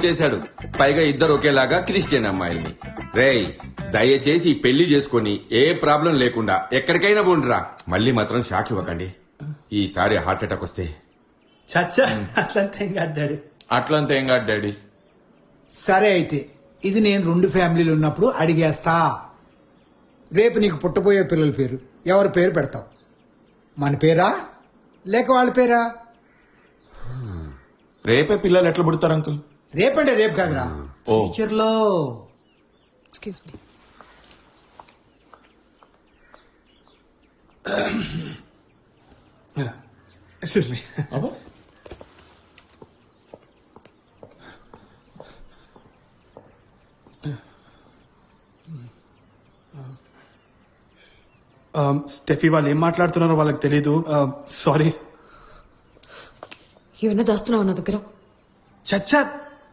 చేశాడు. పైగా ఇద్దరు ఒకేలాగా క్రిస్టియన్ అమ్మాయిల్ని. రేయ్, దయచేసి ఈ పెళ్లి చేసుకుని ఏ ప్రాబ్లం లేకుండా ఎక్కడికైనా పోండిరా. మళ్ళీ మాత్రం షాక్ ఇవ్వకండి. ఈసారి హార్ట్ అటాక్ వస్తే చచ్చా అట్లంతా ఏం కాదు డాడీ. అట్లంతా ఏం కాదు డాడీ. సరే అయితే ఇది నేను 2 ఫ్యామిలీలు ఉన్నప్పుడు అడిగేస్తా. రేపు నీకు పుట్టబోయే పిల్లల పేరు ఎవరి పేరు పెడతావు? మన పేరా లేక వాళ్ళ పేరా? రేపే పిల్లలు ఎట్లా పుడతారు అంకుల్? రేపంటే రేపు కాదురా, ఓ. ఫ్యూచర్ లో. Excuse me. Excuse me. Steffi వాళ్ళు ఏం మాట్లాడుతున్నారో వాళ్ళకి తెలీదు. సారీ. ఏమైనా దాస్తున్నావు నా దగ్గర? చచ్చా